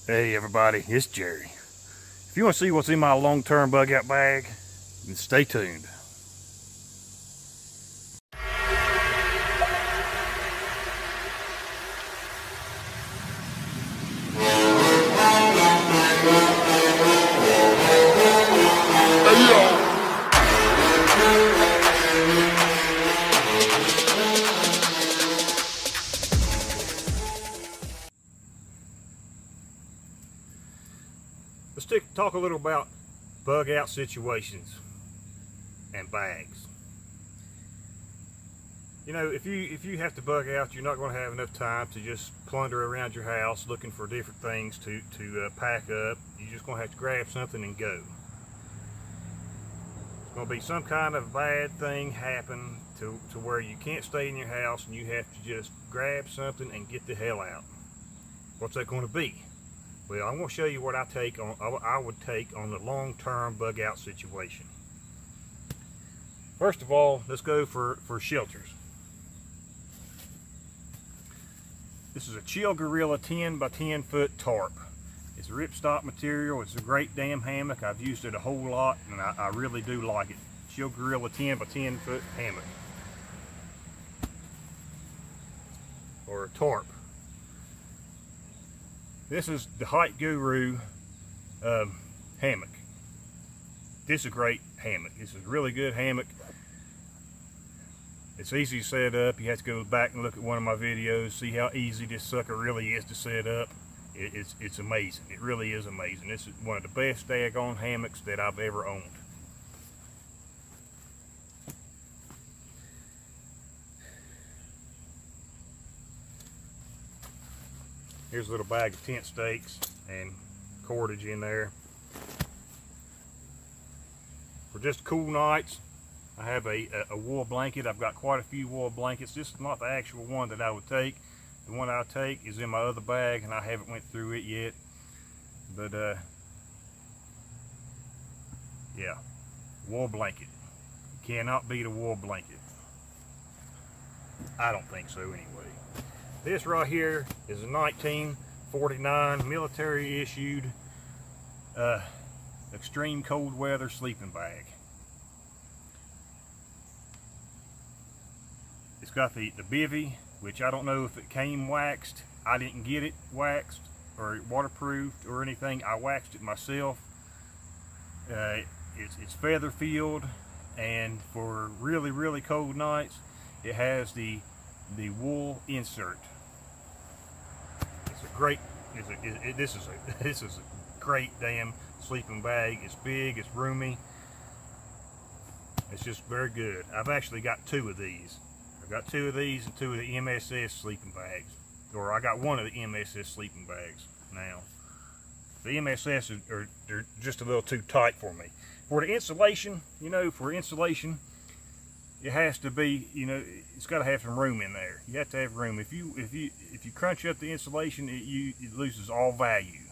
Hey everybody, it's Jerry. If you want to see what's in my long-term bug out bag, then stay tuned. Let's talk a little about bug out situations and bags. You know, if you have to bug out, you're not going to have enough time to just plunder around your house looking for different things to pack up. You're just going to have to grab something and go. It's going to be some kind of bad thing happen to where you can't stay in your house and you have to just grab something and get the hell out. What's that going to be? Well, I'm going to show you what I would take on the long-term bug out situation. First of all, let's go for shelters. This is a Chill Gorilla 10 by 10 foot tarp. It's a ripstop material. It's a great damn hammock. I've used it a whole lot and I really do like it. Chill Gorilla 10 by 10 foot hammock. Or a tarp. This is the Height Guru hammock. This is a great hammock. This is a really good hammock. It's easy to set up. You have to go back and look at one of my videos, see how easy this sucker really is to set up. It's amazing. It really is amazing. This is one of the best daggone hammocks that I've ever owned. Here's a little bag of tent stakes and cordage in there. For just cool nights, I have a wool blanket. I've got quite a few wool blankets. This is not the actual one that I would take. The one I take is in my other bag and I haven't went through it yet. But yeah, wool blanket. You cannot beat a wool blanket. I don't think so anyway. This right here is a 1949 military issued extreme cold weather sleeping bag. It's got the bivvy, which I don't know if it came waxed. I didn't get it waxed or waterproofed or anything. I waxed it myself. It's feather filled, and for really cold nights, it has the wool insert. It's a great. This is a great damn sleeping bag. It's big. It's roomy. It's just very good. I've actually got two of these. I've got two of these and two of the MSS sleeping bags. Or I got one of the MSS sleeping bags now. The MSS they're just a little too tight for me. For the insulation, you know, it has to be, you know, it's got to have some room in there. You have to have room. If you crunch up the insulation, it loses all value.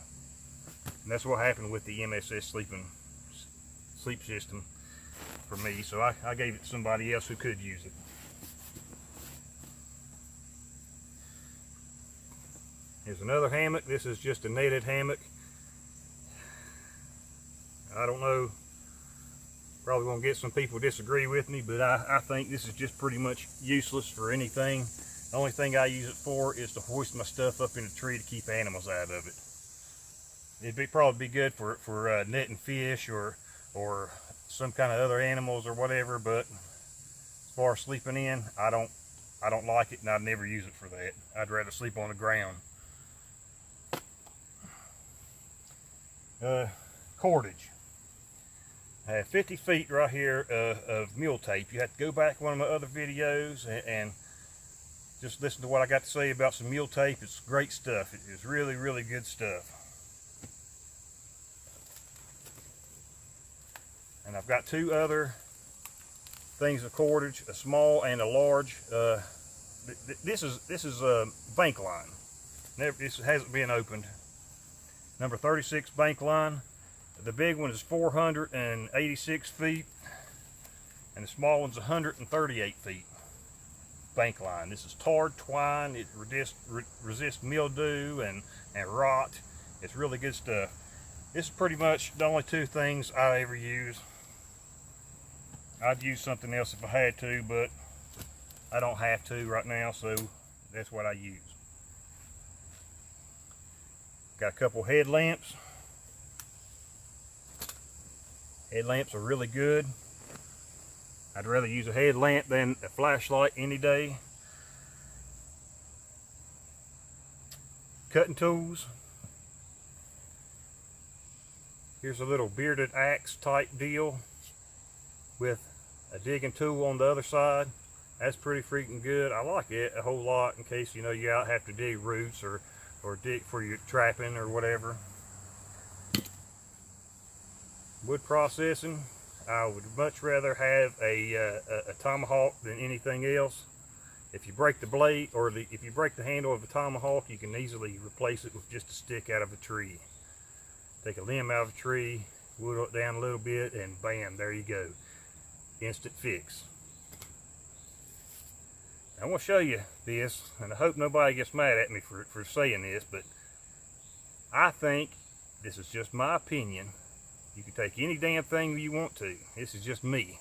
And that's what happened with the MSS sleep system for me. So I gave it to somebody else who could use it. Here's another hammock. This is just a netted hammock. I don't know, probably gonna get some people disagree with me, but I think this is just pretty much useless for anything. The only thing I use it for is to hoist my stuff up in a tree to keep animals out of it. It'd probably be good for netting fish or some kind of other animals or whatever, but as far as sleeping in, I don't like it, and I'd never use it for that. I'd rather sleep on the ground. Cordage. I have 50 feet right here of mule tape. You have to go back to one of my other videos and just listen to what I got to say about some mule tape. It's great stuff. It's really good stuff. And I've got two other things of cordage, a small and a large. This is a bank line. This hasn't been opened. Number 36 bank line. The big one is 486 feet, and the small one's 138 feet. Bank line. This is tarred twine. It resists mildew and rot. It's really good stuff. This is pretty much the only two things I ever use. I'd use something else if I had to, but I don't have to right now, so that's what I use. Got a couple headlamps. Headlamps are really good. I'd rather use a headlamp than a flashlight any day. Cutting tools. Here's a little bearded axe type deal with a digging tool on the other side. That's pretty freaking good. I like it a whole lot in case, you know, you out have to dig roots or dig for your trapping or whatever. Wood processing. I would much rather have a tomahawk than anything else. If you break the blade, or if you break the handle of a tomahawk, you can easily replace it with just a stick out of a tree. Take a limb out of a tree, whittle it down a little bit, and bam, there you go. Instant fix. I want to show you this, and I hope nobody gets mad at me for saying this, but I think, this is just my opinion, you can take any damn thing you want to. This is just me.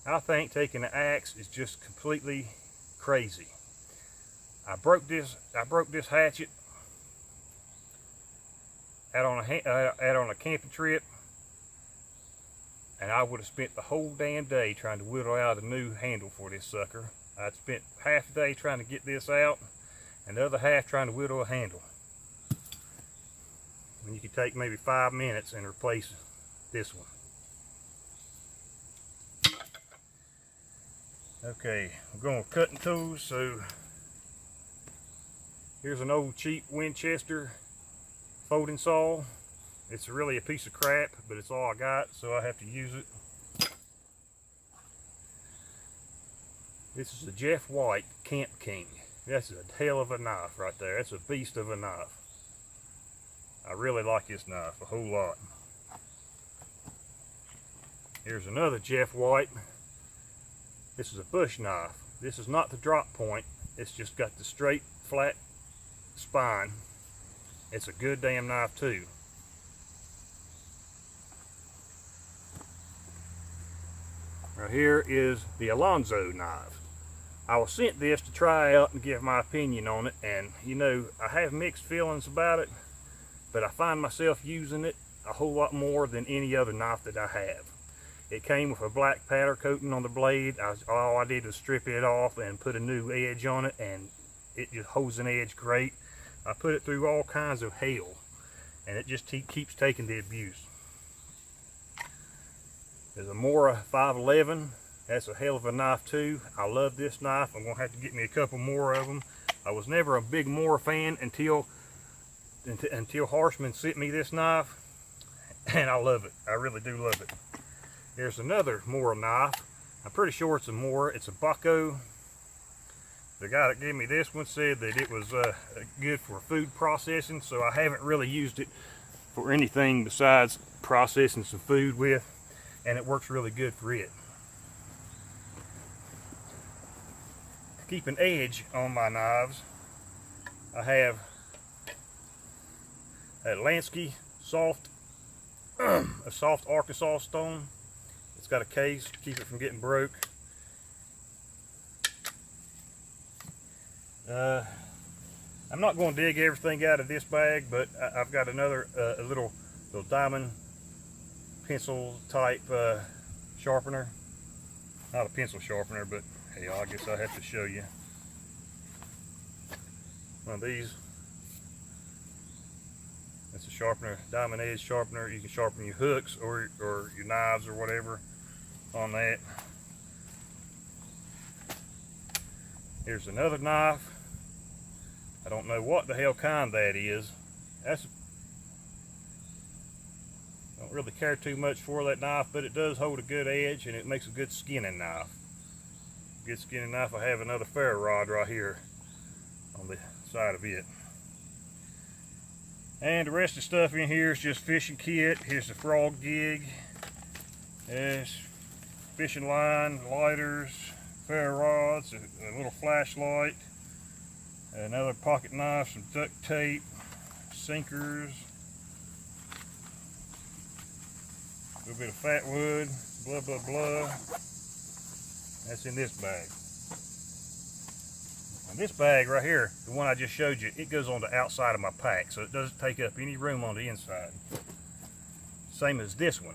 I think taking an axe is just completely crazy. I broke this hatchet out on a camping trip, and I would have spent the whole damn day trying to whittle out a new handle for this sucker. I'd spent half a day trying to get this out, and the other half trying to whittle a handle. And you could take maybe 5 minutes and replace this one. Okay, we're going with cutting tools. So here's an old cheap Winchester folding saw. It's really a piece of crap, but it's all I got, so I have to use it. This is a Jeff White Camp King. That's a hell of a knife right there. That's a beast of a knife. I really like this knife a whole lot. Here's another Jeff White. This is a bush knife. This is not the drop point. It's just got the straight, flat spine. It's a good damn knife too. Right here is the Alonzo knife. I was sent this to try out and give my opinion on it, and you know, I have mixed feelings about it, but I find myself using it a whole lot more than any other knife that I have. It came with a black powder coating on the blade. All I did was strip it off and put a new edge on it, and it just holds an edge great. I put it through all kinds of hell, and it just keeps taking the abuse. There's a Mora 511. That's a hell of a knife too. I love this knife. I'm gonna have to get me a couple more of them. I was never a big Mora fan until Harshman sent me this knife, and I love it. I really do love it. Here's another Mora knife. I'm pretty sure it's a Mora. It's a Bucko. The guy that gave me this one said that it was good for food processing, so I haven't really used it for anything besides processing some food with, and it works really good for it. To keep an edge on my knives, I have a Lansky a soft Arkansas stone. It's got a case to keep it from getting broke. I'm not going to dig everything out of this bag, but I've got another a little diamond pencil type sharpener. Not a pencil sharpener, but hell, I guess I have to show you. One of these. It's a sharpener, diamond edge sharpener. You can sharpen your hooks or your knives or whatever on that. Here's another knife. I don't know what the hell kind that is. Don't really care too much for that knife, but it does hold a good edge, and it makes a good skinning knife. Good skinning knife. I have another ferro rod right here on the side of it. And the rest of the stuff in here is just fishing kit. Here's the frog jig. There's fishing line, lighters, ferro rods, a little flashlight, another pocket knife, some duct tape, sinkers, little bit of fat wood, blah, blah, blah. That's in this bag. And this bag right here, the one I just showed you, it goes on the outside of my pack, so it doesn't take up any room on the inside. Same as this one.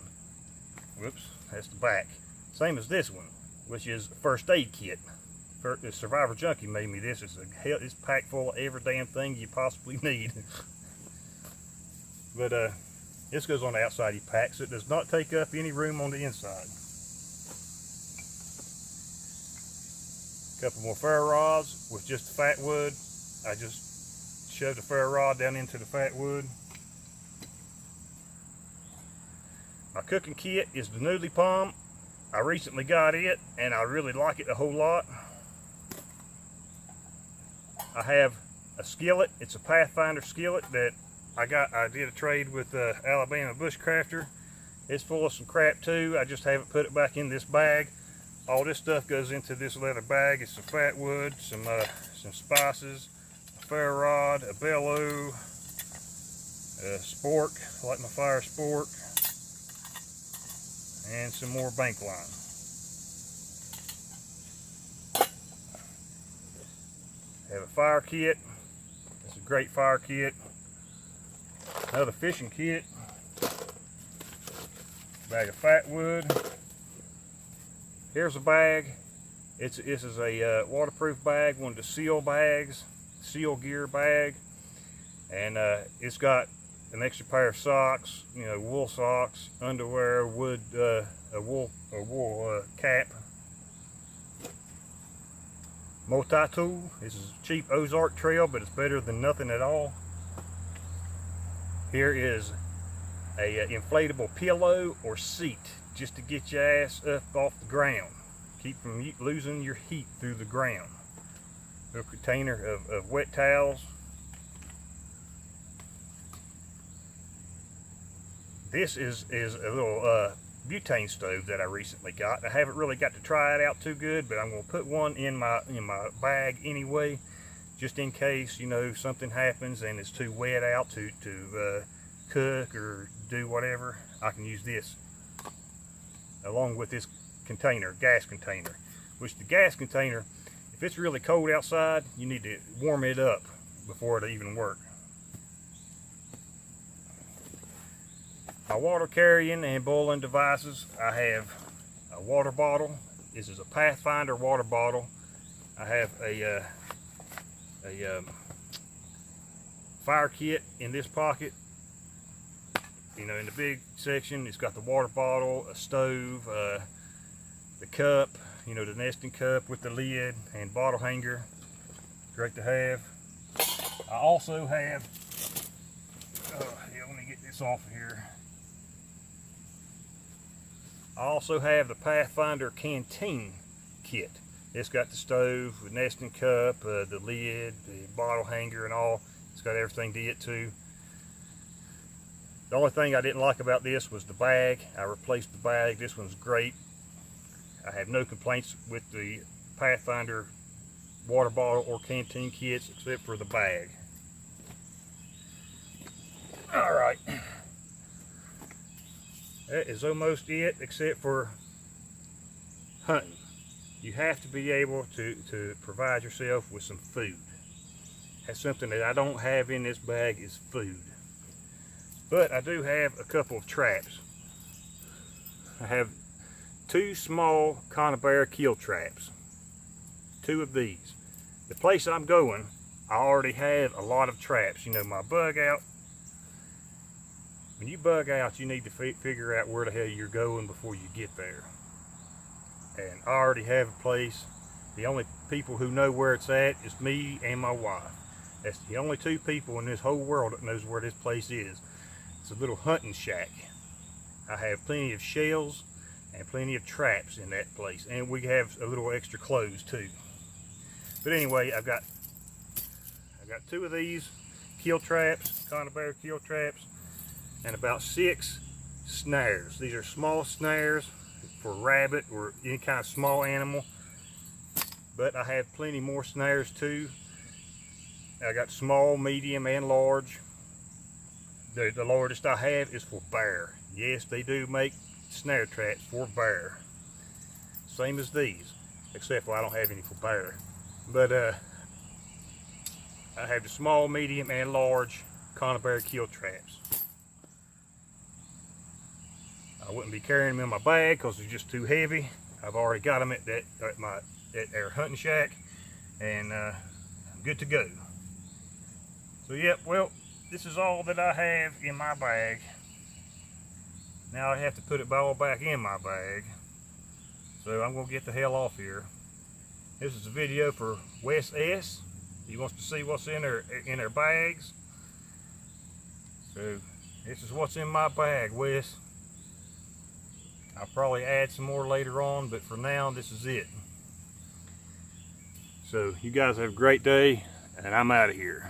Whoops, that's the back. Same as this one, which is a first aid kit. The Survivor Junkie made me this. It's packed full of every damn thing you possibly need. But this goes on the outside of your pack, so it does not take up any room on the inside. A couple more ferro rods with just the fat wood. I just shoved the ferro rod down into the fat wood. My cooking kit is the noodly palm. I recently got it and I really like it a whole lot. I have a skillet. It's a Pathfinder skillet that I did a trade with Alabama Bushcrafter. It's full of some crap too. I just haven't put it back in this bag. All this stuff goes into this leather bag. It's some fat wood, some spices, a ferro rod, a bellow, a spork, I like my fire spork, and some more bank line. I have a fire kit. It's a great fire kit. Another fishing kit. Bag of fat wood. Here's a bag. This is a waterproof bag, one of the seal bags, seal gear bag, and it's got an extra pair of socks, you know, wool socks, underwear, a wool cap. Multi-tool. This is a cheap Ozark trail, but it's better than nothing at all. Here is a inflatable pillow or seat, just to get your ass up off the ground. Keep from losing your heat through the ground. A container of wet towels. This is a little butane stove that I recently got. I haven't really got to try it out too good, but I'm going to put one in my bag anyway, just in case, you know, something happens and it's too wet out to cook or do whatever. I can use this along with this container, gas container, which the gas container, if it's really cold outside, you need to warm it up before it even works. My water carrying and boiling devices, I have a water bottle. This is a Pathfinder water bottle. I have a fire kit in this pocket. You know, in the big section, it's got the water bottle, a stove, the cup, you know, the nesting cup with the lid and bottle hanger. Great to have. I also have, let me get this off of here. I also have the Pathfinder canteen kit. It's got the stove, the nesting cup, the lid, the bottle hanger and all. It's got everything to it too. The only thing I didn't like about this was the bag. I replaced the bag. This one's great. I have no complaints with the Pathfinder water bottle or canteen kits except for the bag. Alright. That is almost it, except for hunting. You have to be able to provide yourself with some food. That's something that I don't have in this bag, is food. But I do have a couple of traps. I have 2 small conibear kill traps. 2 of these. The place I'm going, I already have a lot of traps. You know, my bug out. When you bug out, you need to figure out where the hell you're going before you get there. And I already have a place. The only people who know where it's at is me and my wife. That's the only 2 people in this whole world that knows where this place is. It's a little hunting shack. I have plenty of shells and plenty of traps in that place. And we have a little extra clothes too. But anyway, I've got 2 of these kill traps, conibear kill traps, and about 6 snares. These are small snares for rabbit or any kind of small animal. But I have plenty more snares too. I got small, medium, and large. The largest I have is for bear. Yes, they do make snare traps for bear. Same as these, except for I don't have any for bear. But I have the small, medium, and large conibear kill traps. I wouldn't be carrying them in my bag because they're just too heavy. I've already got them at our hunting shack, and I'm good to go. So yep, well, this is all that I have in my bag. Now I have to put it all back in my bag. So I'm gonna get the hell off here. This is a video for Wes S. He wants to see what's in their bags. So this is what's in my bag, Wes. I'll probably add some more later on, but for now, this is it. So you guys have a great day, and I'm out of here.